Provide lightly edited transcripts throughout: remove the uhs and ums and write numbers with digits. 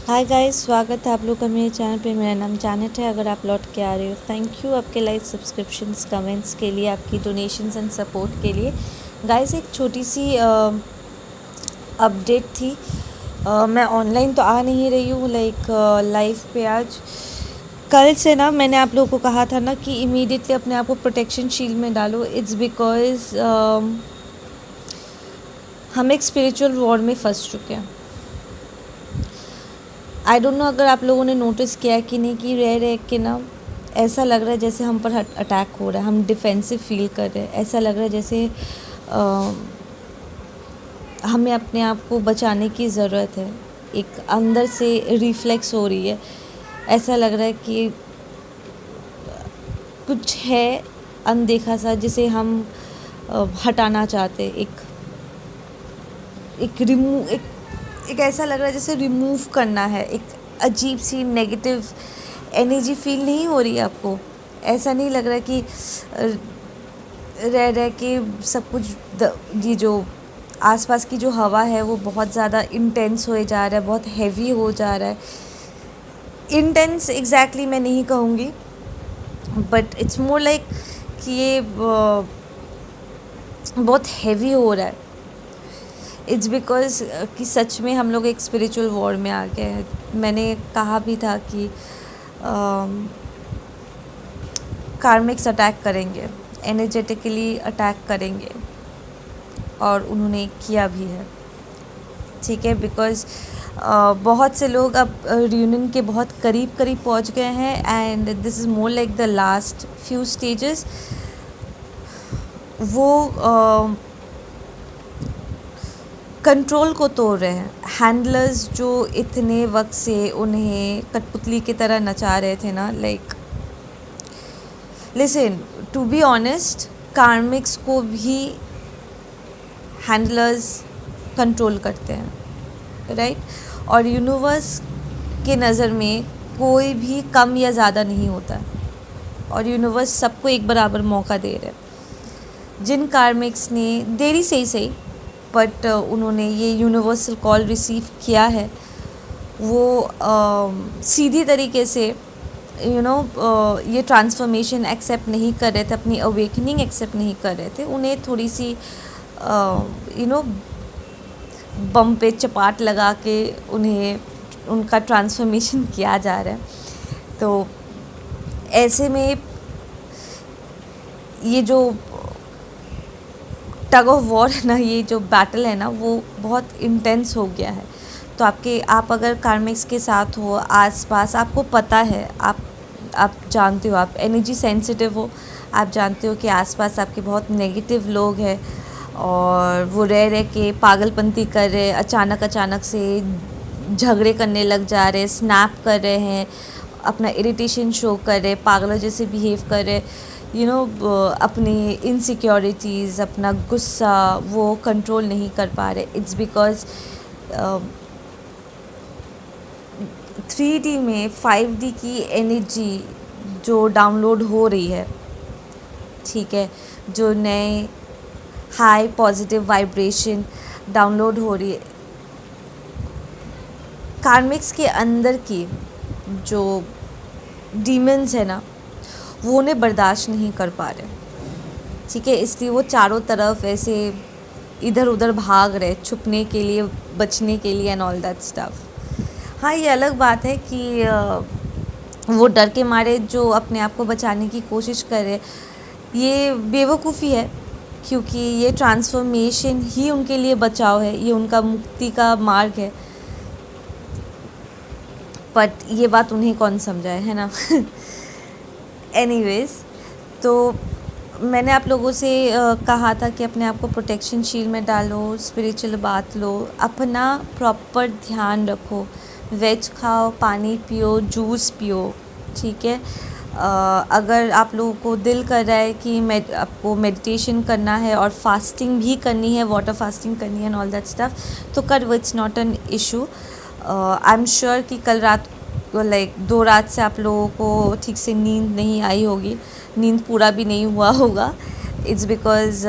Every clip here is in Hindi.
हाय गाइस, स्वागत है आप लोग का मेरे चैनल पे। मेरा नाम जानत है। अगर आप लौट के आ रहे हो, थैंक यू आपके लाइक, सब्सक्रिप्शंस, कमेंट्स के लिए, आपकी डोनेशंस एंड सपोर्ट के लिए। गाइस, एक छोटी सी अपडेट थी। मैं ऑनलाइन तो आ नहीं रही हूँ लाइक लाइव पे आज। कल से ना मैंने आप लोगों को कहा था ना कि इमीडिएटली अपने आप को प्रोटेक्शन शील्ड में डालो। इट्स बिकॉज हम एक स्पिरिचुअल वॉर में फंस चुके हैं। आई डोंट नो अगर आप लोगों ने नोटिस किया है कि नहीं, कि रह रह के ना ऐसा लग रहा है जैसे हम पर अटैक हो रहा है, हम डिफेंसिव फील कर रहे हैं। ऐसा लग रहा है जैसे हमें अपने आप को बचाने की ज़रूरत है। एक अंदर से रिफ्लेक्स हो रही है। ऐसा लग रहा है कि कुछ है अनदेखा सा जिसे हम हटाना चाहते। एक रिमूव एक ऐसा लग रहा है जैसे रिमूव करना है। एक अजीब सी नेगेटिव एनर्जी फील नहीं हो रही है आपको? ऐसा नहीं लग रहा कि रह रह के सब कुछ ये जो आसपास की जो हवा है वो बहुत ज़्यादा इंटेंस होए जा रहा है, बहुत हैवी हो जा रहा है। इंटेंस एग्जैक्टली मैं नहीं कहूँगी, बट इट्स मोर लाइक कि ये बहुत हैवी हो रहा है। इट्स बिकॉज कि सच में हम लोग एक स्पिरिचुअल वॉर में आ गए हैं। मैंने कहा भी था कि कार्मिक्स अटैक करेंगे, एनर्जेटिकली अटैक करेंगे, और उन्होंने किया भी है। ठीक है, बिकॉज बहुत से लोग अब रियूनियन के बहुत करीब करीब पहुंच गए हैं, and this is more like the last few stages. वो कंट्रोल को तोड़ रहे हैं। हैंडलर्स जो इतने वक्त से उन्हें कठपुतली की तरह नचा रहे थे ना, like listen, to be honest, कार्मिक्स को भी हैंडलर्स कंट्रोल करते हैं, राइट? और यूनिवर्स के नज़र में कोई भी कम या ज़्यादा नहीं होता है, और यूनिवर्स सबको एक बराबर मौका दे रहे हैं। जिन कार्मिक्स ने देरी से ही सही, बट उन्होंने ये यूनिवर्सल कॉल रिसीव किया है, वो सीधी तरीके से ये ट्रांसफॉर्मेशन एक्सेप्ट नहीं कर रहे थे, अपनी अवेकनिंग एक्सेप्ट नहीं कर रहे थे। उन्हें थोड़ी सी बम पे चपाट लगा के उन्हें उनका ट्रांसफॉर्मेशन किया जा रहा है। तो ऐसे में ये जो टग ऑफ वॉर है ना, ये जो बैटल है ना, वो बहुत इंटेंस हो गया है। तो आप अगर कार्मिक्स के साथ हो, आसपास, आपको पता है, आप जानते हो, आप एनर्जी सेंसिटिव हो, आप जानते हो कि आसपास आपके बहुत नेगेटिव लोग हैं, और वो रह रह के पागलपंती कर रहे, अचानक से झगड़े करने लग जा रहे, स्नैप कर रहे हैं, अपना इरिटेशन शो कर रहे, पागलों जैसे बिहेव कर रहे, अपनी इनसिक्योरिटीज़, अपना गुस्सा वो कंट्रोल नहीं कर पा रहे। इट्स बिकॉज 3D में 5D की एनर्जी जो डाउनलोड हो रही है, ठीक है, जो नए हाई पॉजिटिव वाइब्रेशन डाउनलोड हो रही है, कार्मिक्स के अंदर की जो डीमंस है ना, वो उन्हें बर्दाश्त नहीं कर पा रहे। ठीक है, इसलिए वो चारों तरफ ऐसे इधर उधर भाग रहे, छुपने के लिए, बचने के लिए, एंड ऑल दैट स्टफ। हाँ, ये अलग बात है कि वो डर के मारे जो अपने आप को बचाने की कोशिश कर रहे, ये बेवकूफ़ी है, क्योंकि ये ट्रांसफॉर्मेशन ही उनके लिए बचाव है, ये उनका मुक्ति का मार्ग है। बट ये बात उन्हें कौन समझाए, है ना? एनीवेज, तो मैंने आप लोगों से कहा था कि अपने आप को प्रोटेक्शन शील्ड में डालो, स्पिरिचुअल बात लो, अपना प्रॉपर ध्यान रखो, वेज खाओ, पानी पियो, जूस पियो। ठीक है, अगर आप लोगों को दिल कर रहा है कि आपको मेडिटेशन करना है और फास्टिंग भी करनी है, वाटर फास्टिंग करनी है एंड ऑल दैट स्टफ, तो कर, it's not an issue. I am sure कि कल रात लाइक 2 रात से आप लोगों को ठीक से नींद नहीं आई होगी, नींद पूरा भी नहीं हुआ होगा। इट्स बिकॉज़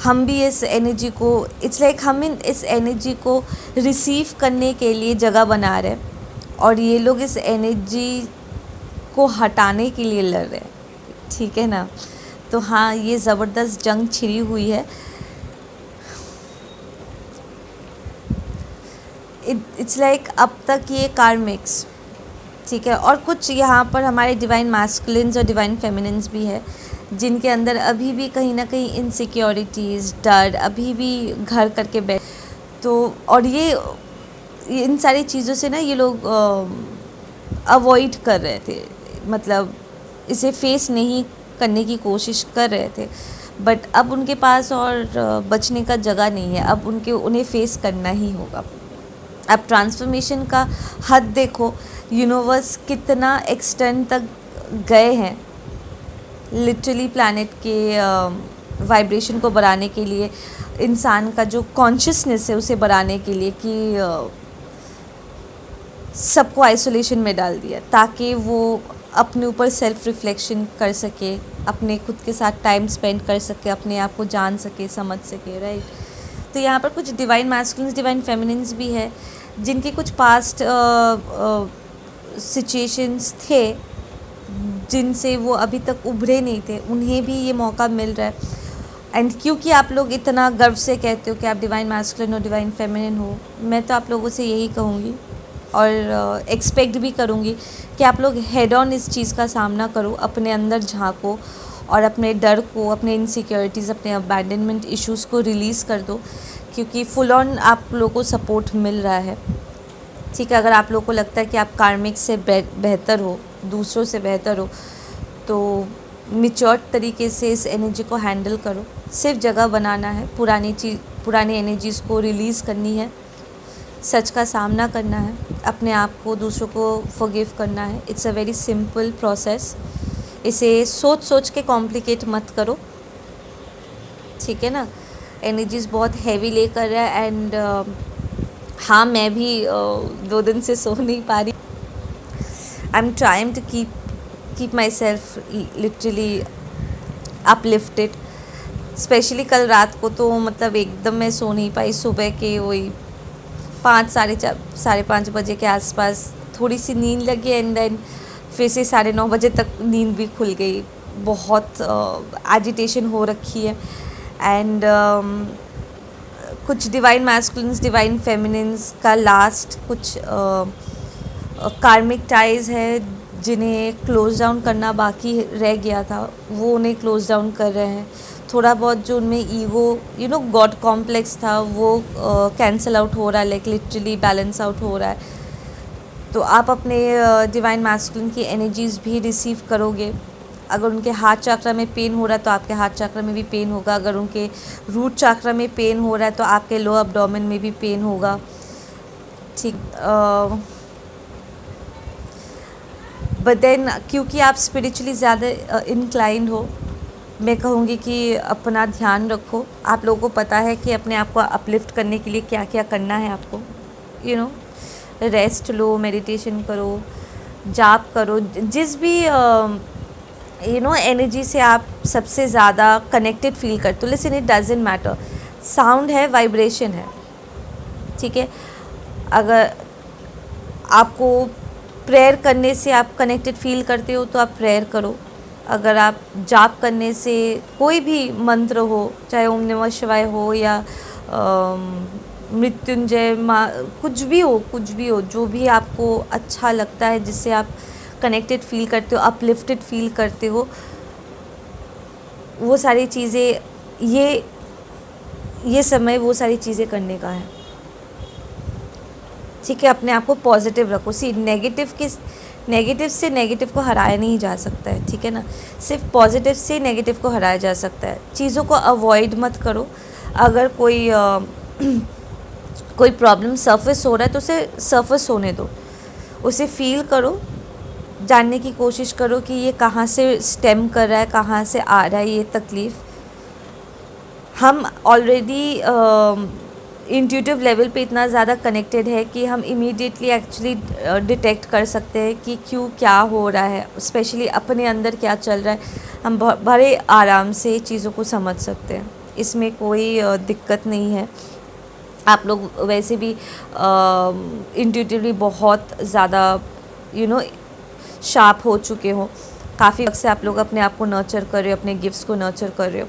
हम भी इस एनर्जी को, इट्स लाइक हम इस एनर्जी को रिसीव करने के लिए जगह बना रहे हैं और ये लोग इस एनर्जी को हटाने के लिए लड़ रहे हैं, ठीक है ना। तो हाँ, ये ज़बरदस्त जंग छिड़ी हुई है। इट्स लाइक अब तक ये कार्मिक्स, ठीक है, और कुछ यहाँ पर हमारे डिवाइन मैस्कुलिन्स और डिवाइन फेमिनिन्स भी है जिनके अंदर अभी भी कहीं ना कहीं इनसिक्योरिटीज़, डर अभी भी घर करके बैठ, तो और ये इन सारी चीज़ों से ना ये लोग अवॉइड कर रहे थे, मतलब इसे फेस नहीं करने की कोशिश कर रहे थे, बट अब उनके पास और बचने का जगह नहीं है, अब उन्हें फेस करना ही होगा। अब ट्रांसफॉर्मेशन का हद देखो, यूनिवर्स कितना एक्सटेंड तक गए हैं लिटरली प्लैनेट के वाइब्रेशन को बढ़ाने के लिए, इंसान का जो कॉन्शियसनेस है उसे बढ़ाने के लिए, कि सबको आइसोलेशन में डाल दिया ताकि वो अपने ऊपर सेल्फ रिफ्लेक्शन कर सके, अपने खुद के साथ टाइम स्पेंड कर सके, अपने आप को जान सके, समझ सके, राइट। तो यहाँ पर कुछ डिवाइन मैस्कुलिन्स, डिवाइन फेमिनिन्स भी है जिनके कुछ पास्ट सिचुएशंस थे जिनसे वो अभी तक उभरे नहीं थे, उन्हें भी ये मौका मिल रहा है। एंड क्योंकि आप लोग इतना गर्व से कहते हो कि आप डिवाइन मैस्कुलिन और डिवाइन फेमिनिन हो, मैं तो आप लोगों से यही कहूँगी और एक्सपेक्ट भी करूँगी कि आप लोग हेड ऑन इस चीज़ का सामना करो, अपने अंदर झाँको और अपने डर को, अपने इनसिक्योरिटीज़, अपने अबैंडनमेंट इश्यूज़ को रिलीज़ कर दो, क्योंकि फुल ऑन आप लोगों को सपोर्ट मिल रहा है, ठीक है। अगर आप लोगों को लगता है कि आप कार्मिक से बेहतर हो, दूसरों से बेहतर हो, तो मैच्योर तरीके से इस एनर्जी को हैंडल करो। सिर्फ जगह बनाना है, पुरानी एनर्जीज़ को रिलीज़ करनी है, सच का सामना करना है, अपने आप को, दूसरों को फॉरगिव करना है। It's a very simple process. इसे सोच के कॉम्प्लिकेट मत करो, ठीक है ना। एनर्जीज़ बहुत हैवी लेकर है एंड हाँ, मैं भी 2 दिन से सो नहीं पा रही। I am trying to keep my self literally uplifted. Specially कल रात को तो मतलब एकदम मैं सो नहीं पाई। सुबह के वही 5, साढ़े 5 बजे के आसपास थोड़ी सी नींद लगी एंड देन फिर से 9:30 बजे तक नींद भी खुल गई। बहुत एजिटेशन हो रखी है एंड कुछ डिवाइन मैस्कुलिन्स, डिवाइन फेमिनिन्स का लास्ट कुछ कार्मिक टाइज है जिन्हें क्लोज डाउन करना बाकी रह गया था, वो उन्हें क्लोज डाउन कर रहे हैं। थोड़ा बहुत जो उनमें ईगो गॉड कॉम्प्लेक्स था वो कैंसल आउट हो रहा है, लाइक लिटरली बैलेंस आउट हो रहा है। तो आप अपने डिवाइन मैस्कुलिन की एनर्जीज़ भी रिसीव करोगे। अगर उनके हार्ट चक्र में पेन हो रहा है तो आपके हार्ट चक्र में भी पेन होगा। अगर उनके रूट चक्र में पेन हो रहा है तो आपके लो एब्डोमेन में भी पेन होगा, ठीक। बट देन क्योंकि आप स्पिरिचुअली ज़्यादा इंक्लाइंड हो, मैं कहूँगी कि अपना ध्यान रखो। आप लोगों को पता है कि अपने आप को अपलिफ्ट करने के लिए क्या क्या करना है आपको। रेस्ट लो, मेडिटेशन करो, जाप करो, जिस भी एनर्जी से आप सबसे ज़्यादा कनेक्टेड फील करते हो। Listen, it doesn't matter, sound है, वाइब्रेशन है, ठीक है। अगर आपको प्रेयर करने से आप कनेक्टेड फील करते हो तो आप प्रेयर करो। अगर आप जाप करने से, कोई भी मंत्र हो, चाहे ओम नमः शिवाय हो या मृत्युंजय कुछ भी हो, जो भी आपको अच्छा लगता है, जिससे आप कनेक्टेड फील करते हो, अपलिफ्टेड फील करते हो, वो सारी चीज़ें, ये समय वो सारी चीज़ें करने का है, ठीक है। अपने आप को पॉजिटिव रखो। नेगेटिव से नेगेटिव को हराया नहीं जा सकता है, ठीक है ना। सिर्फ पॉजिटिव से नेगेटिव को हराया जा सकता है। चीज़ों को अवॉइड मत करो। अगर कोई प्रॉब्लम सरफेस हो रहा है तो उसे सरफेस होने दो, उसे फील करो, जानने की कोशिश करो कि ये कहाँ से स्टेम कर रहा है, कहाँ से आ रहा है ये तकलीफ़। हम ऑलरेडी इंट्यूटिव लेवल पे इतना ज़्यादा कनेक्टेड है कि हम इमीडिएटली एक्चुअली डिटेक्ट कर सकते हैं कि क्या हो रहा है, स्पेशली अपने अंदर क्या चल रहा है। हम बड़े आराम से चीज़ों को समझ सकते हैं। इसमें कोई दिक्कत नहीं है। आप लोग वैसे भी इंट्यूटिवली बहुत ज़्यादा शार्प हो चुके हो। काफ़ी वक्त से आप लोग अपने आप को नर्चर कर रहे हो, अपने गिफ्ट्स को नर्चर कर रहे हो।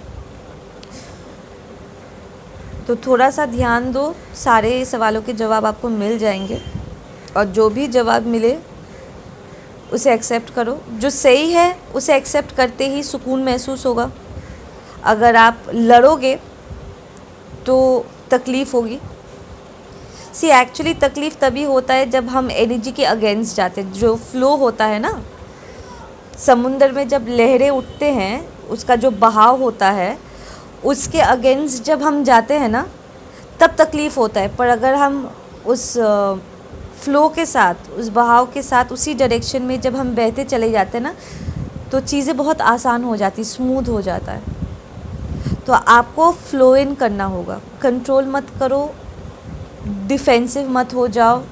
तो थोड़ा सा ध्यान दो, सारे सवालों के जवाब आपको मिल जाएंगे, और जो भी जवाब मिले उसे एक्सेप्ट करो। जो सही है उसे एक्सेप्ट करते ही सुकून महसूस होगा। अगर आप लड़ोगे तो तकलीफ़ होगी। एक्चुअली तकलीफ़ तभी होता है जब हम एनर्जी के अगेंस्ट जाते हैं। जो फ्लो होता है ना, समुंदर में जब लहरें उठते हैं, उसका जो बहाव होता है, उसके अगेंस्ट जब हम जाते हैं ना, तब तकलीफ़ होता है। पर अगर हम उस फ्लो के साथ, उस बहाव के साथ, उसी डायरेक्शन में जब हम बहते चले जाते हैं ना, तो चीज़ें बहुत आसान हो जाती, स्मूथ हो जाता है। तो आपको फ्लो इन करना होगा। कंट्रोल मत करो, डिफेंसिव मत हो जाओ,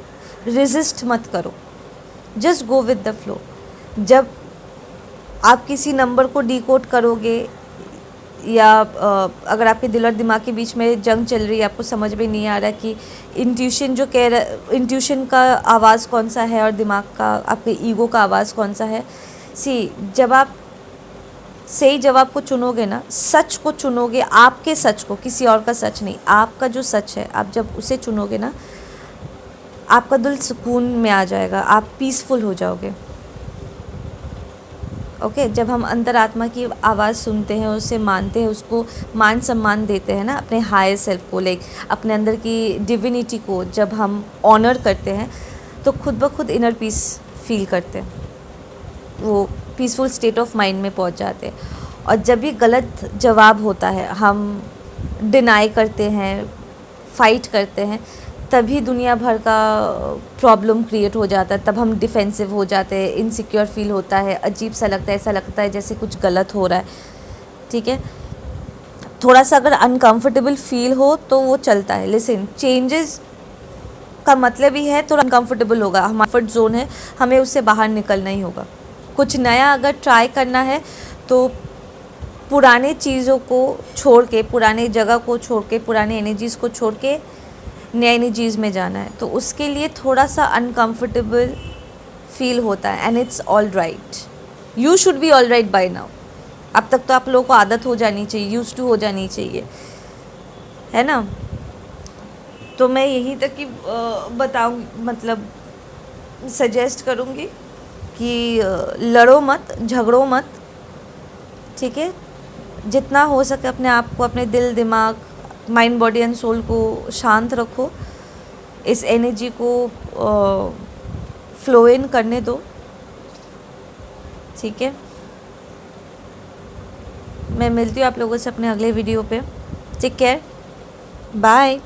रेजिस्ट मत करो, just go with the flow. जब आप किसी नंबर को डिकोड करोगे, या अगर आपके दिल और दिमाग के बीच में जंग चल रही है, आपको समझ में नहीं आ रहा कि इंट्यूशन जो कह रहा, इंट्यूशन का आवाज़ कौन सा है और दिमाग का, आपके ईगो का आवाज़ कौन सा है। जब आप सही जवाब को चुनोगे ना, सच को चुनोगे, आपके सच को, किसी और का सच नहीं, आपका जो सच है, आप जब उसे चुनोगे ना, आपका दिल सुकून में आ जाएगा, आप पीसफुल हो जाओगे। ओके जब हम अंतरात्मा की आवाज़ सुनते हैं, उसे मानते हैं, उसको मान सम्मान देते हैं ना, अपने हायर सेल्फ को, लाइक अपने अंदर की डिविनिटी को जब हम ऑनर करते हैं, तो खुद ब खुद इनर पीस फील करते हैं, वो पीसफुल स्टेट ऑफ माइंड में पहुंच जाते हैं। और जब भी गलत जवाब होता है, हम डिनाई करते हैं, फाइट करते हैं, तभी दुनिया भर का प्रॉब्लम क्रिएट हो जाता है। तब हम डिफेंसिव हो जाते हैं, इनसिक्योर फील होता है, अजीब सा लगता है, ऐसा लगता है जैसे कुछ गलत हो रहा है। ठीक है, थोड़ा सा अगर अनकंफर्टेबल फील हो तो वो चलता है। लिसन, चेंजेस का मतलब ही है थोड़ा अनकंफर्टेबल होगा, हमारा कंफर्ट जोन है, हमें उससे बाहर निकलना ही होगा। कुछ नया अगर ट्राई करना है तो पुराने चीज़ों को छोड़ के, पुराने जगह को छोड़ के, पुराने एनर्जीज़ को छोड़ के नए एनर्जीज़ में जाना है, तो उसके लिए थोड़ा सा अनकंफर्टेबल फील होता है, and it's all right. You should be all right by now. अब तक तो आप लोगों को आदत हो जानी चाहिए, यूज टू हो जानी चाहिए, है ना। तो मैं यहीं तक कि बताऊँ, मतलब सजेस्ट करूँगी कि लड़ो मत, झगड़ो मत। ठीक है, जितना हो सके अपने आप को, अपने दिल दिमाग, माइंड बॉडी एंड सोल को शांत रखो, इस एनर्जी को फ्लो इन करने दो। ठीक है, मैं मिलती हूँ आप लोगों से अपने अगले वीडियो पे। Take care, bye.